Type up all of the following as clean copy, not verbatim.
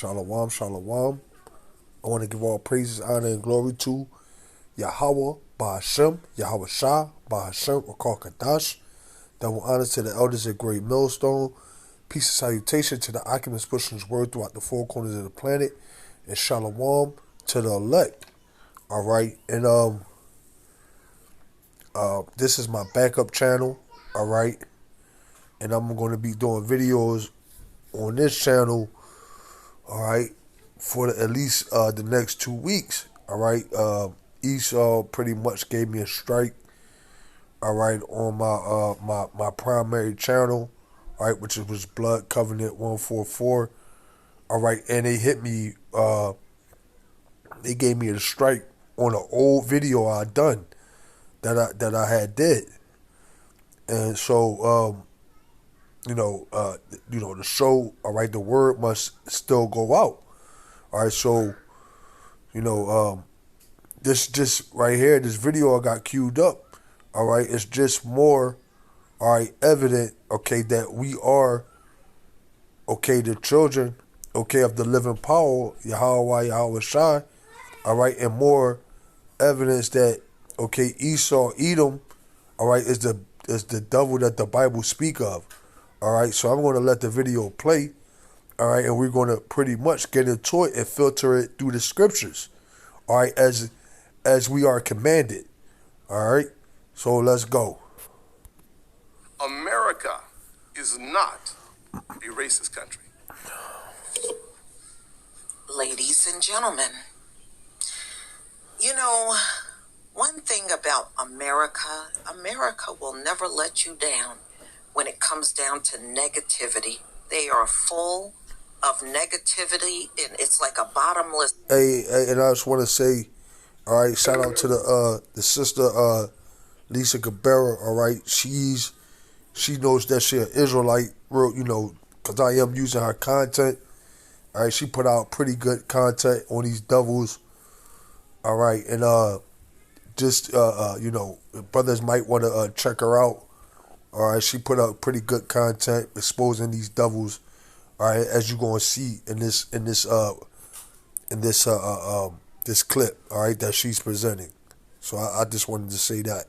Shalom, shalom. I want to give all praises, honor, and glory to Yahweh, Ba'ashem, Yahweh Shah, Ba'ashem, or called Kadash. Double honor to the elders at Great Millstone. Peace and salutation to the occupants pushing his word throughout the four corners of the planet. And shalom to the elect. Alright, and this is my backup channel. Alright. And I'm going to be doing videos on this channel, alright, for at least the next 2 weeks. Alright. Esau pretty much gave me a strike, alright, on my primary channel, alright, which was Blood Covenant 144. Alright, and they hit me, they gave me a strike on an old video I done that I had did. And so the show, all right, the word must still go out. All right, so, this just right here, this video I got queued up, all right, it's just more, all right, evident, okay, that we are, okay, the children, okay, of the living power, Yahweh Shai, all right, and more evidence that, okay, Esau, Edom, all right, is the devil that the Bible speak of. All right, so I'm going to let the video play, all right, and we're going to pretty much get into it and filter it through the scriptures, all right, as we are commanded, all right, so let's go. America is not a racist country. Ladies and gentlemen, one thing about America will never let you down. When it comes down to negativity, they are full of negativity, and it's like a bottomless. Hey, and I just want to say, all right, shout out to the sister Lisa Cabrera. All right, she knows that she an Israelite, because I am using her content. All right, she put out pretty good content on these devils. All right, and brothers might want to check her out. All right, she put out pretty good content exposing these devils. All right, as you're gonna see in this clip. All right, that she's presenting. So I just wanted to say that.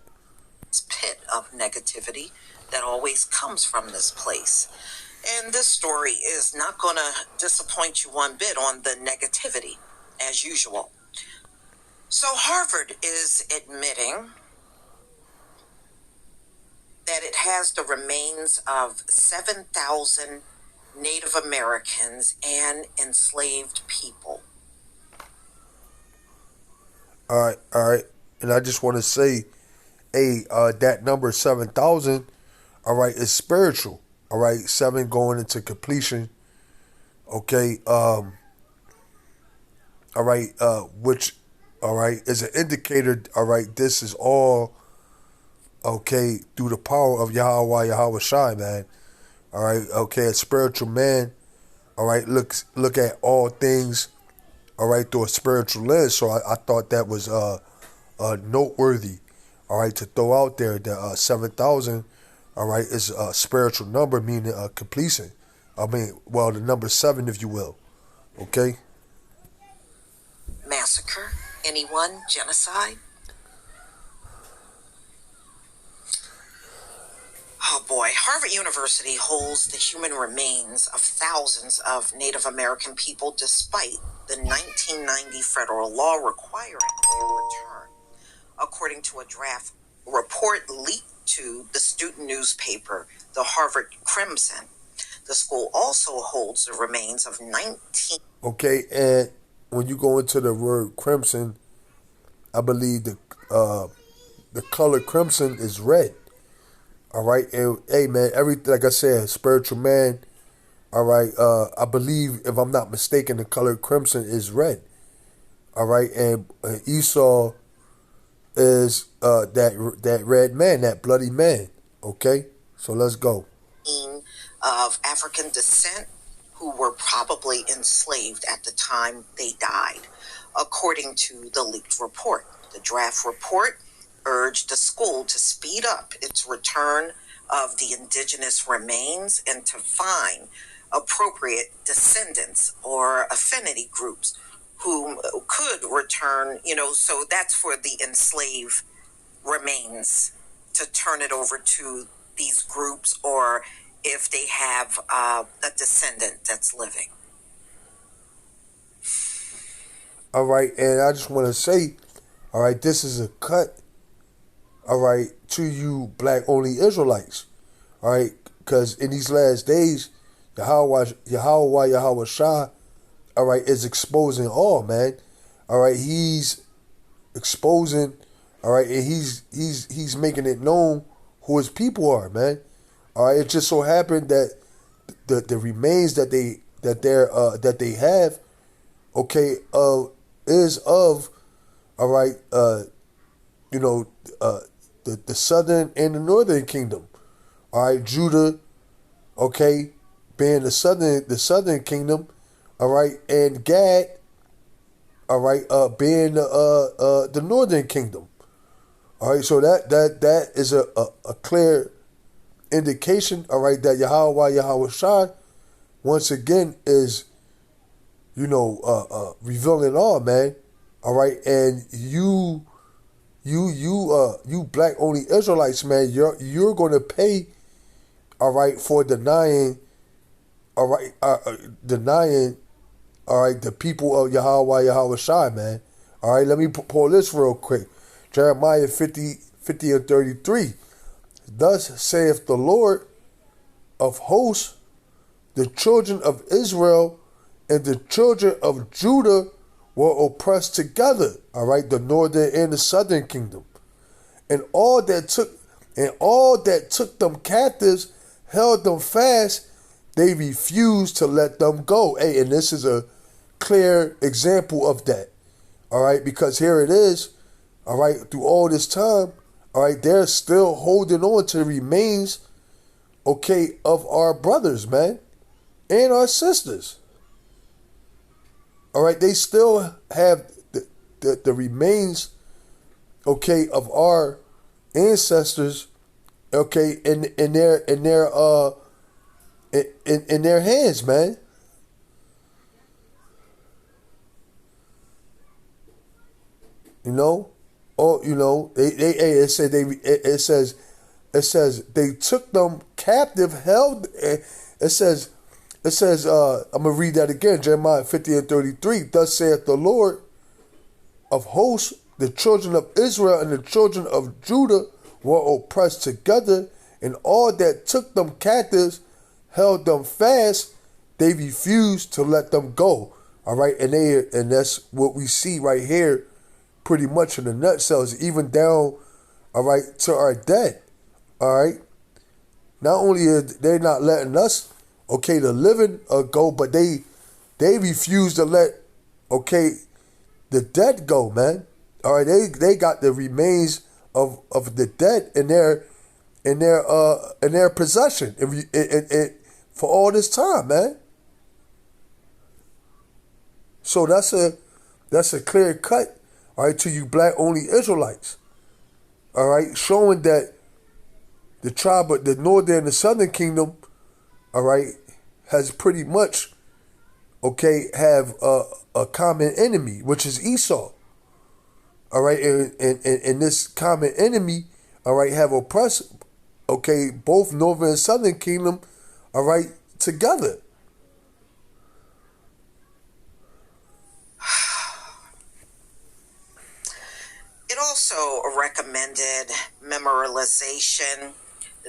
Pit of negativity that always comes from this place, and this story is not gonna disappoint you one bit on the negativity, as usual. So Harvard is admitting that it has the remains of 7,000 Native Americans and enslaved people. All right. And I just want to say, that number 7,000, all right, is spiritual. All right, 7 going into completion. Okay, all right, which, all right, is an indicator. All right, this is all, okay, through the power of Yahweh Shai, man. All right, okay, a spiritual man, all right, look at all things, all right, through a spiritual lens. So I thought that was noteworthy, all right, to throw out there that 7,000, all right, is a spiritual number, meaning completion. The number 7, if you will, okay? Massacre? Anyone? Genocide? Oh boy, Harvard University holds the human remains of thousands of Native American people despite the 1990 federal law requiring their return. According to a draft report leaked to the student newspaper, the Harvard Crimson, the school also holds the remains of 19. Okay, and when you go into the word crimson, I believe the color crimson is red. All right, and hey man, like I said, spiritual man. All right, I believe, if I'm not mistaken, the color crimson is red. All right, and Esau is that red man, that bloody man. Okay, so let's go. Of African descent who were probably enslaved at the time they died, according to the leaked report. The draft report urged the school to speed up its return of the indigenous remains and to find appropriate descendants or affinity groups who could return, so that's for the enslaved remains to turn it over to these groups, or if they have a descendant that's living. All right, and I just want to say, all right, this is a cut, all right, to you black-only Israelites, all right, because in these last days, Yahweh Shah, all right, is exposing all, man. All right, he's exposing, all right, and he's making it known who his people are, man. All right, it just so happened that the remains that they have, okay, is of, all right, the southern and the northern kingdom. All right, Judah, okay, being the southern kingdom, all right, and Gad, all right, being the northern kingdom. All right, so that is a clear indication, all right, that Yahweh Shah once again is, revealing all, man. All right, and you black only Israelites, man, you're gonna pay, all right, for denying, all right, all right, the people of Yahweh Shai, man. All right, let me pull this real quick. Jeremiah 50 and 33. Thus saith the Lord of hosts, the children of Israel and the children of Judah were oppressed together. All right, the northern and the southern kingdom, and all that took them captives held them fast. They refused to let them go. Hey, and this is a clear example of that. All right, because here it is. All right, through all this time, all right, they're still holding on to the remains, okay, of our brothers, man, and our sisters. All right, they still have the remains, okay, of our ancestors, okay, in their hands, man. It says they took them captive, held. It says I'm gonna read that again. Jeremiah 50 and 33. Thus saith the Lord of hosts, the children of Israel and the children of Judah were oppressed together, and all that took them captives held them fast. They refused to let them go. All right, and that's what we see right here, pretty much in the nutshell, even down, all right, to our dead. All right, not only are they not letting us, okay, the living go, but they refuse to let, okay, the dead go, man. All right, they got the remains of the dead in their possession and for all this time, man. So that's a clear cut, all right, to you black only Israelites. All right, showing that the tribe of the northern and the southern kingdom, all right, has pretty much, okay, have a common enemy, which is Esau. All right, and this common enemy, all right, have oppressed, okay, both northern and southern kingdom, all right, together. It also recommended memorialization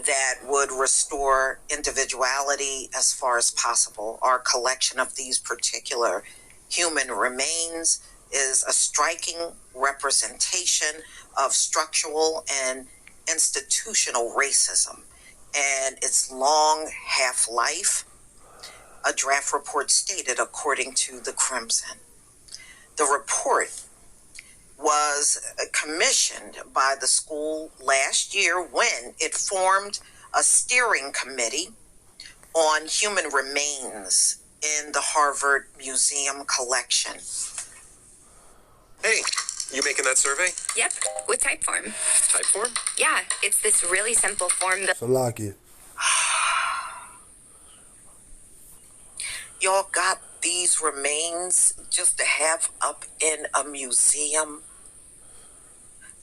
that would restore individuality as far as possible. Our collection of these particular human remains is a striking representation of structural and institutional racism and its long half-life. A draft report stated, according to the Crimson. The report was commissioned by the school last year when it formed a steering committee on human remains in the Harvard Museum collection. Hey, you making that survey? Yep, with Typeform. Typeform? Yeah, it's this really simple form that... Salakia. y'all got these remains just to have up in a museum?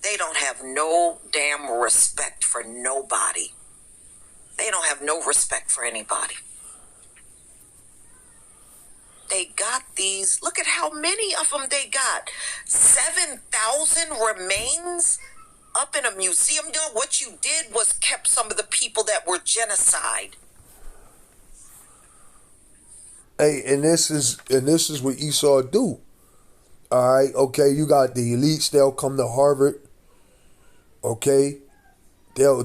They don't have no damn respect for nobody. They don't have no respect for anybody. They got these. Look at how many of them they got. 7,000 remains up in a museum. You know, what you did was kept some of the people that were genocide. Hey, and this is what Esau do. All right, okay, you got the elites. They'll come to Harvard. Okay, they'll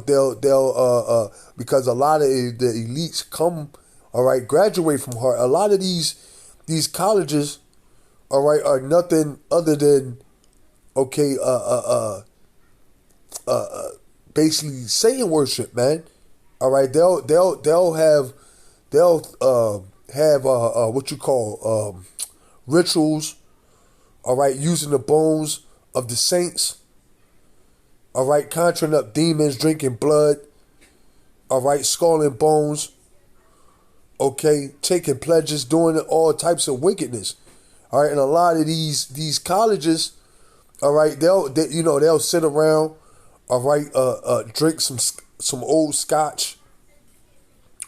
because a lot of the elites come. All right, graduate from Harvard. A lot of these colleges, all right, are nothing other than okay, basically Satan worship, man. All right, they'll have what you call rituals. All right, using the bones of the saints. All right, conjuring up demons, drinking blood. All right, sculling bones. Okay, taking pledges, doing all types of wickedness. All right, and a lot of these colleges, all right, they'll sit around, all right, drink some old scotch,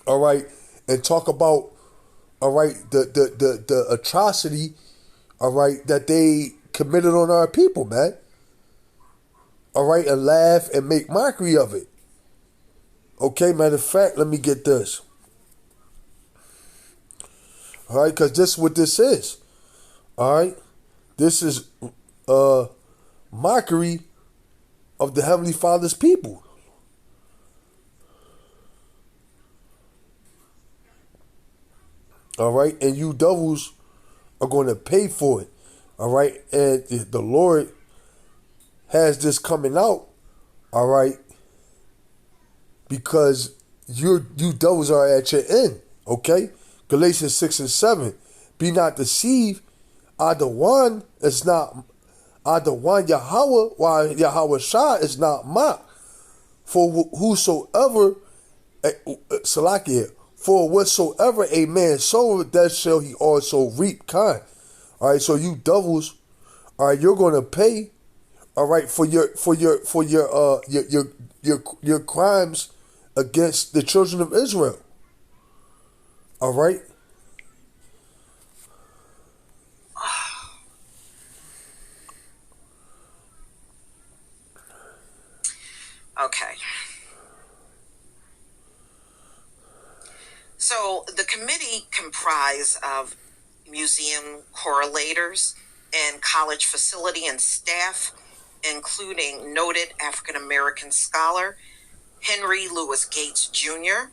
all right, and talk about, all right, the atrocity, all right, that they committed on our people, man. All right, and laugh and make mockery of it. Okay, matter of fact, let me get this. All right, because this is what this is. All right, this is mockery of the Heavenly Father's people. All right, and you devils are going to pay for it. All right, and the Lord has this coming out. All right, because you devils are at your end. Okay, Galatians 6 and 7. Be not deceived. Adawan is not Adawan Yahweh, while Yahweh Shah is not mocked. For whosoever Salakia, for whatsoever a man soweth, that shall he also reap. Kind. All right, so you devils, all right, you're gonna pay, all right, for your crimes against the children of Israel. All right. Okay. So the committee comprised of museum correlators and college facility and staff, including noted African-American scholar Henry Louis Gates Jr.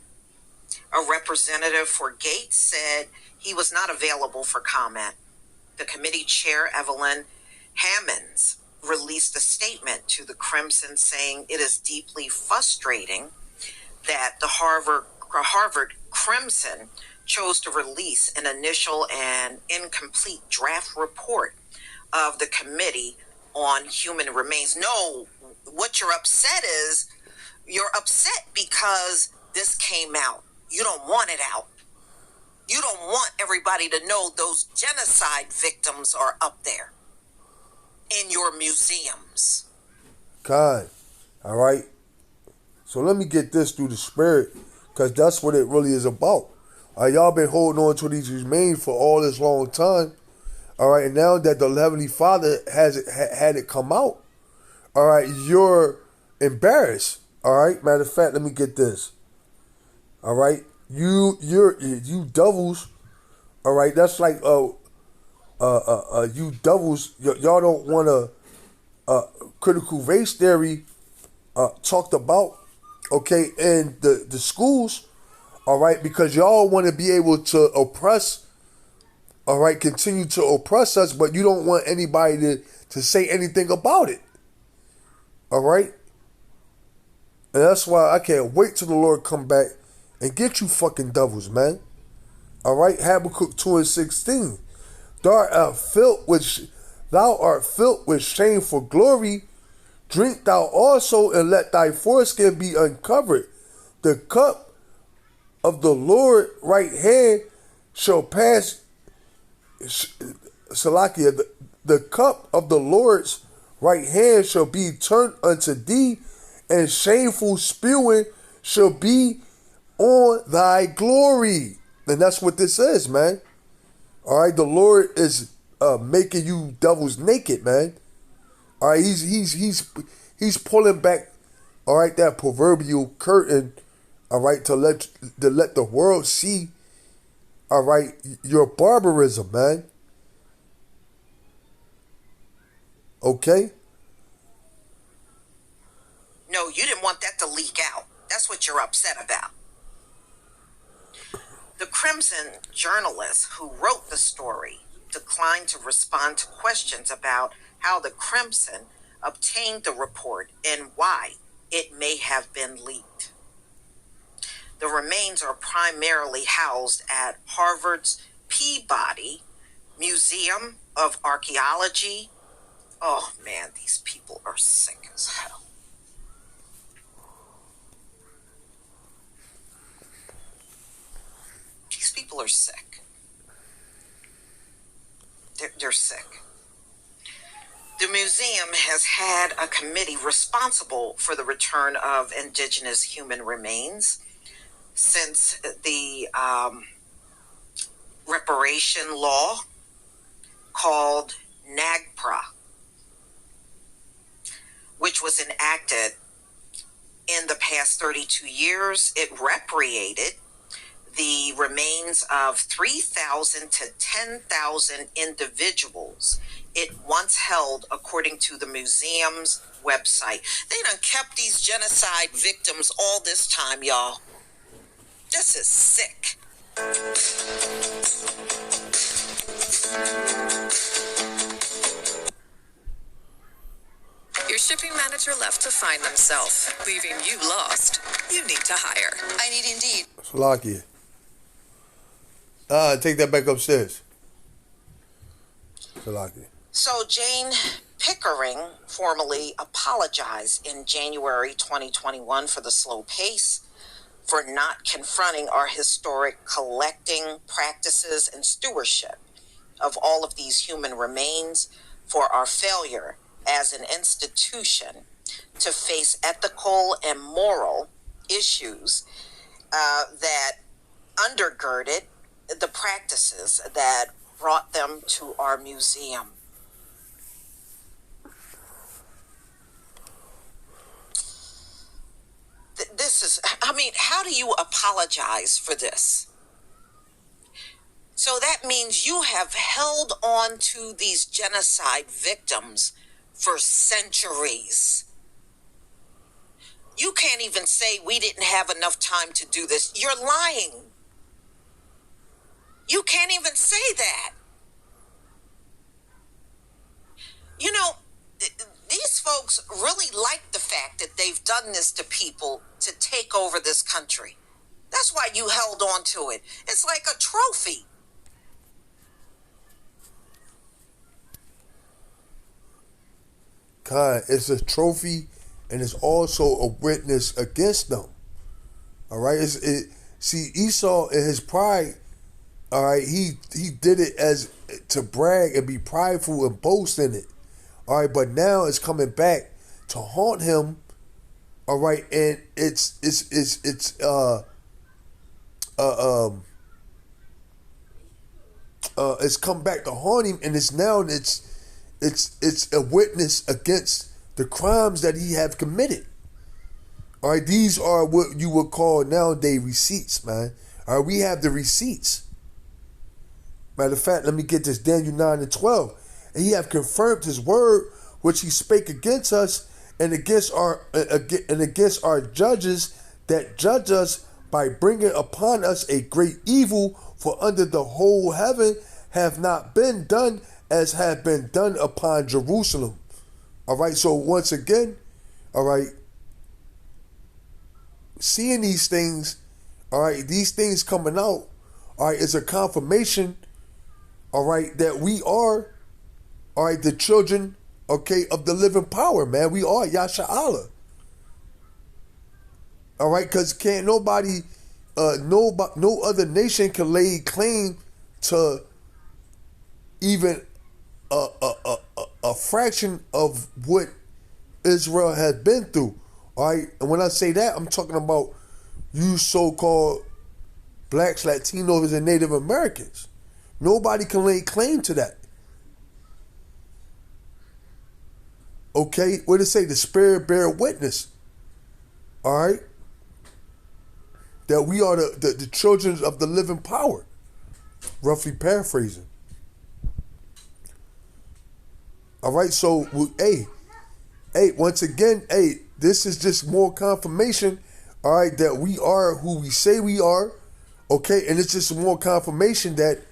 A representative for Gates said he was not available for comment. The committee chair, Evelyn Hammonds, released a statement to the Crimson saying it is deeply frustrating that the Harvard Crimson chose to release an initial and incomplete draft report of the committee on human remains. No, what you're upset is, you're upset because this came out. You don't want it out. You don't want everybody to know those genocide victims are up there in your museums. God, all right. So let me get this through the spirit, because that's what it really is about. Y'all been holding on to these remains for all this long time. All right, and now that the Heavenly Father had it come out, all right, you're embarrassed. All right, matter of fact, let me get this. All right, you devils. All right, that's like you devils. Y'all don't want critical race theory talked about. Okay, in the schools. All right, because y'all want to be able to oppress. All right, continue to oppress us, but you don't want anybody to say anything about it. All right. And that's why I can't wait till the Lord come back and get you fucking devils, man. All right, Habakkuk 2 and 16. Thou art filled with shameful glory. Drink thou also, and let thy foreskin be uncovered. The cup of the Lord right hand shall pass, Salakia, the cup of the Lord's right hand shall be turned unto thee, and shameful spewing shall be on thy glory. And that's what this is, man. All right, the Lord is making you devils naked, man. All right, he's pulling back, all right, that proverbial curtain, all right, to let the world see, all right, your barbarism, man. Okay? No, you didn't want that to leak out. That's what you're upset about. The Crimson journalist who wrote the story declined to respond to questions about how the Crimson obtained the report and why it may have been leaked. The remains are primarily housed at Harvard's Peabody Museum of Archaeology. Oh man, these people are sick as hell. These people are sick. They're sick. The museum has had a committee responsible for the return of indigenous human remains since the reparation law called Knacked, which was enacted in the past 32 years. It repatriated the remains of 3,000 to 10,000 individuals it once held, according to the museum's website. They done kept these genocide victims all this time, y'all. This is sick. Your shipping manager left to find himself, leaving you lost. You need to hire. I need Indeed. Salakia. Take that back upstairs. Salakia. So Jane Pickering formally apologized in January 2021 for the slow pace, for not confronting our historic collecting practices and stewardship of all of these human remains, for our failure as an institution to face ethical and moral issues that undergirded the practices that brought them to our museum. This is, I mean, how do you apologize for this? So that means you have held on to these genocide victims for centuries. You can't even say we didn't have enough time to do this. You're lying. You can't even say that. You know, these folks really like the fact that they've done this to people to take over this country. That's why you held on to it. It's like a trophy. Khan, it's a trophy, and it's also a witness against them. All right, see, Esau in his pride, all right, he did it as to brag and be prideful and boast in it. All right, but now it's coming back to haunt him. All right, and it's come back to haunt him, and it's a witness against the crimes that he have committed. All right, these are what you would call nowadays receipts, man. All right, we have the receipts. Matter of fact, let me get this, Daniel 9:12. And he have confirmed his word, which he spake against us and against our judges that judge us, by bringing upon us a great evil. For under the whole heaven have not been done as have been done upon Jerusalem. All right, so once again, all right, seeing these things, all right, these things coming out, all right, is a confirmation, all right, that we are, all right, the children, okay, of the living power, man. We are Yasha Allah. All right, because can't nobody, no other nation can lay claim, to even a fraction of what Israel has been through. All right, and when I say that, I'm talking about you so-called blacks, Latinos, and Native Americans. Nobody can lay claim to that. Okay, what did it say? The Spirit bear witness. All right, that we are the children of the living power. Roughly paraphrasing. All right, so hey, once again, this is just more confirmation. All right, that we are who we say we are. Okay, and it's just more confirmation that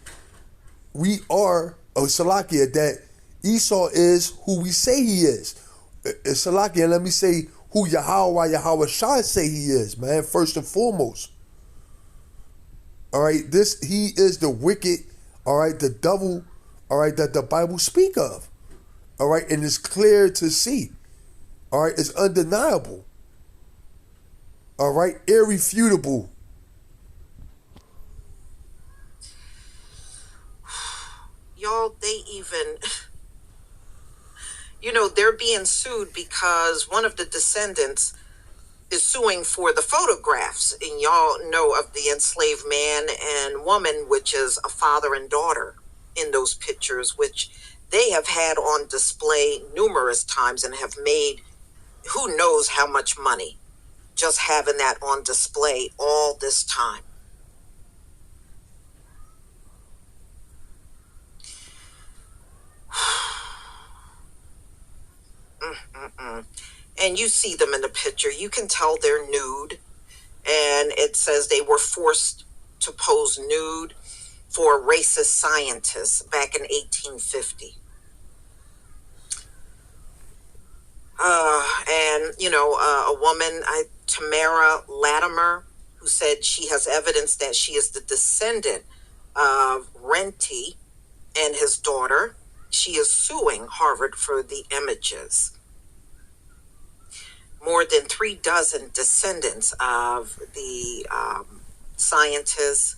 we are Salakia, that Esau is who we say he is. Salakia, let me say who Yahweh Shai say he is, man, first and foremost. All right, he is the wicked, all right, the devil, all right, that the Bible speak of. All right, and it's clear to see. All right, it's undeniable. All right, irrefutable. Y'all, they even, they're being sued because one of the descendants is suing for the photographs. And y'all know of the enslaved man and woman, which is a father and daughter in those pictures, which they have had on display numerous times and have made who knows how much money just having that on display all this time. And you see them in the picture. You can tell they're nude. And it says they were forced to pose nude for racist scientists back in 1850. A woman, Tamara Latimer, who said she has evidence that she is the descendant of Renty and his daughter. She is suing Harvard for the images. More than 36 descendants of the scientists,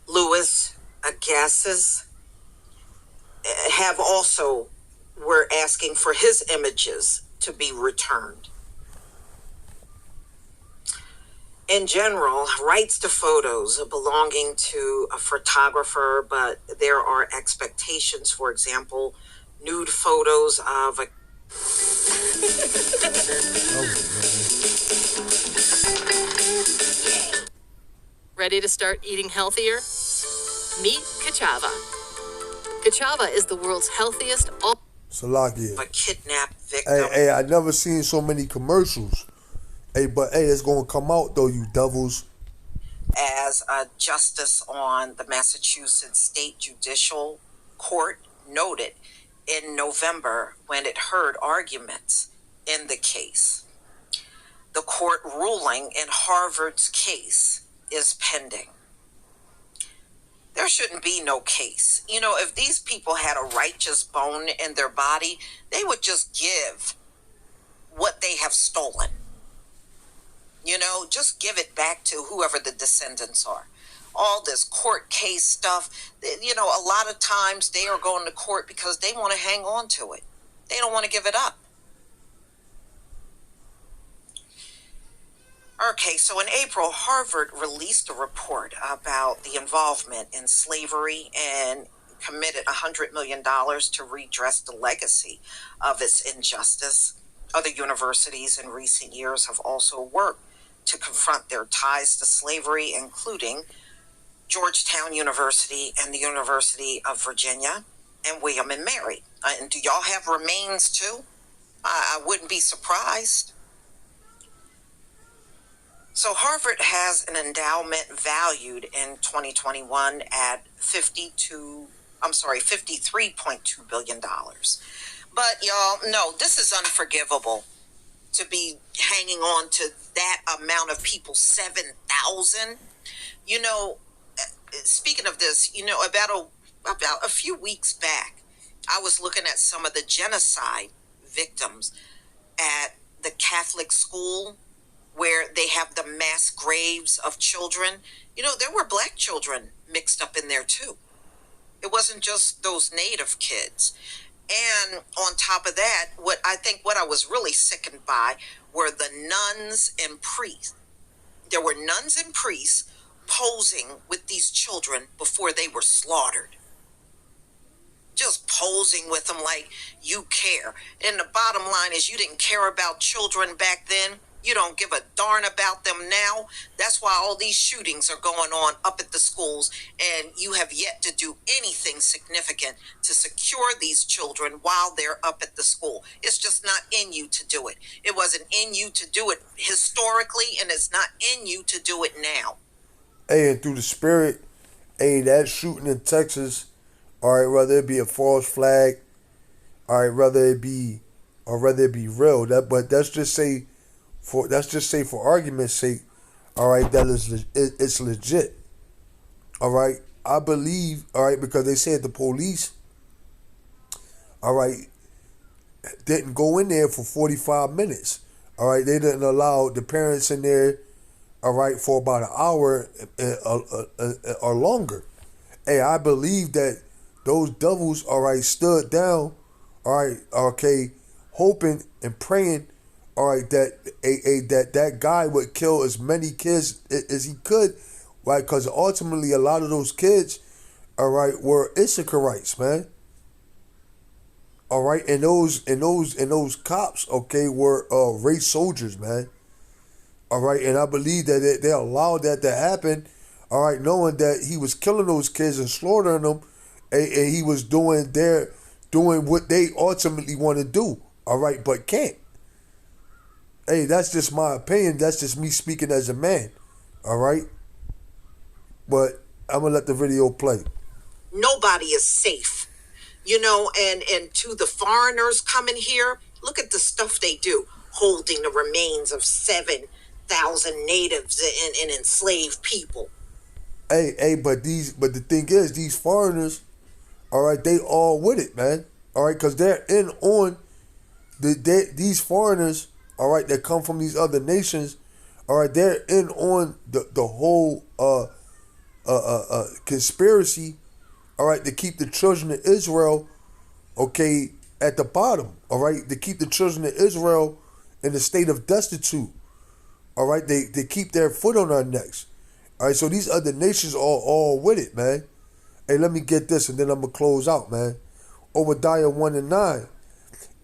Louis Agassiz, have also were asking for his images to be returned. In general, rights to photos belonging to a photographer, but there are expectations. For example, nude photos of a Ready to start eating healthier? Meet Kachava. Kachava is the world's healthiest Salakia. a kidnapped victim. Hey, I never seen so many commercials. But it's gonna come out though, you devils. As a justice on the Massachusetts State Judicial Court noted in November when it heard arguments in the case. The court ruling in Harvard's case is pending. There shouldn't be no case. If these people had a righteous bone in their body, they would just give what they have stolen. Just give it back to whoever the descendants are. All this court case stuff, a lot of times they are going to court because they want to hang on to it. They don't want to give it up. Okay, so in April, Harvard released a report about the involvement in slavery and committed $100 million to redress the legacy of its injustice. Other universities in recent years have also worked to confront their ties to slavery, including Georgetown University and the University of Virginia and William and Mary. And do y'all have remains too? I wouldn't be surprised. So Harvard has an endowment valued in 2021 at $53.2 billion. But y'all, no, this is unforgivable. To be hanging on to that amount of people, 7,000. Speaking of this, about a few weeks back, I was looking at some of the genocide victims at the Catholic school where they have the mass graves of children. You know, there were black children mixed up in there too. It wasn't just those Native kids. And on top of that, what I was really sickened by were the nuns and priests. There were nuns and priests posing with these children before they were slaughtered. Just posing with them like you care. And the bottom line is, you didn't care about children back then. You don't give a darn about them now. That's why all these shootings are going on up at the schools, and you have yet to do anything significant to secure these children while they're up at the school. It's just not in you to do it. It wasn't in you to do it historically, and it's not in you to do it now. Hey, and through the spirit, hey, that shooting in Texas, all right, whether it be a false flag, all right, whether it be real, but that's just say for argument's sake, all right, it's legit. All right, I believe, all right, because they said the police, all right, didn't go in there for 45 minutes. All right, they didn't allow the parents in there, all right, for about an hour or longer. Hey, I believe that those devils, all right, stood down, all right, okay, hoping and praying, all right, that guy would kill as many kids as he could, right? Because ultimately, a lot of those kids, all right, were Issacharites, man. All right, and those cops, okay, were race soldiers, man. All right, and I believe that they allowed that to happen, all right, knowing that he was killing those kids and slaughtering them, and he was doing what they ultimately want to do, all right, but can't. Hey, that's just my opinion. That's just me speaking as a man, all right? But I'm going to let the video play. Nobody is safe, you know, and to the foreigners coming here, look at the stuff they do, holding the remains of 7,000 natives and enslaved people. Hey, but the thing is, these foreigners, all right, they all with it, man. All right, because they're in on these foreigners, all right, that come from these other nations, all right, they're in on the whole conspiracy, all right, to keep the children of Israel, okay, at the bottom, all right, to keep the children of Israel in a state of destitute, all right, they keep their foot on our necks, all right, so these other nations are all with it, man. Hey, let me get this, and then I'm going to close out, man. Obadiah 1:9.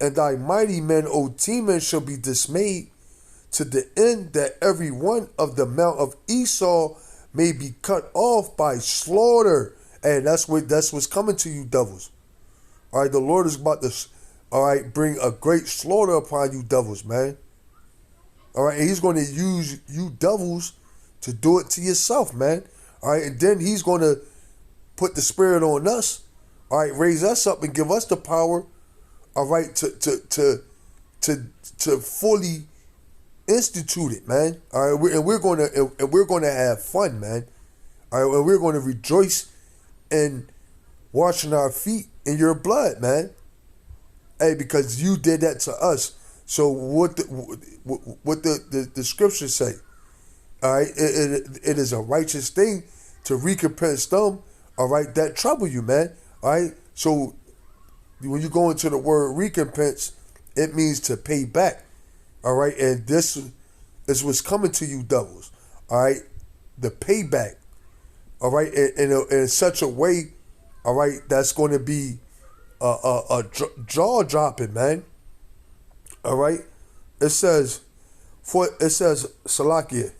And thy mighty men, O Teman, shall be dismayed, to the end that every one of the mount of Esau may be cut off by slaughter. And that's what's coming to you, devils. All right, the Lord is about to, all right, bring a great slaughter upon you, devils, man. All right, and he's going to use you devils to do it to yourself, man. All right, and then he's going to put the spirit on us. All right, raise us up and give us the power, all right, to fully institute it, man. All right, and we're gonna have fun, man. All right, and we're gonna rejoice in washing our feet in your blood, man. Hey, because you did that to us. So what the scriptures say? All right, it is a righteous thing to recompense them, all right, that trouble you, man. All right, so when you go into the word recompense, it means to pay back. All right, and this is what's coming to you, devils. All right, the payback. All right, in such a way, all right, that's going to be a jaw dropping, man. All right, it says Salakia.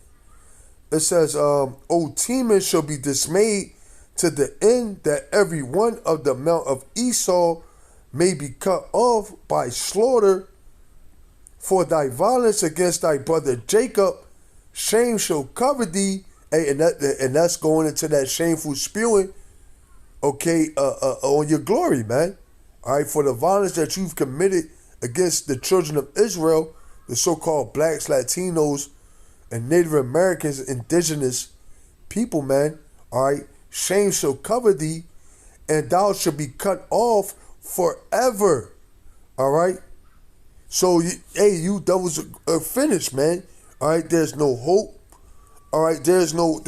It says, O Teman shall be dismayed, to the end that every one of the mount of Esau may be cut off by slaughter. For thy violence against thy brother Jacob, shame shall cover thee. Hey, and that's going into that shameful spewing, okay, on your glory, man. All right, for the violence that you've committed against the children of Israel, the so-called blacks, Latinos, and Native Americans, indigenous people, man. All right, shame shall cover thee, and thou shalt be cut off forever. All right. So, hey, you devils are finished, man. All right, there's no hope. All right, there's no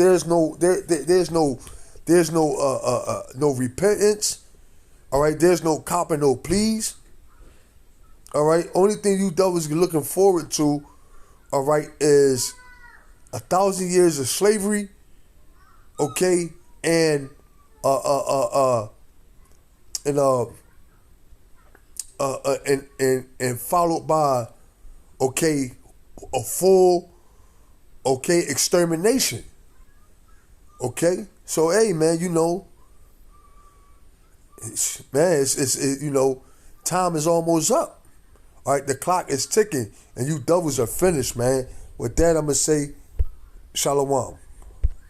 no repentance. All right, there's no cop and no pleas. All right, only thing you devils are looking forward to, all right, is 1,000 years of slavery, okay, and followed by, okay, a full, okay, extermination. Okay, so hey, man, you know, it's you know, time is almost up. All right, the clock is ticking, and you devils are finished, man. With that, I'm gonna say, shalom.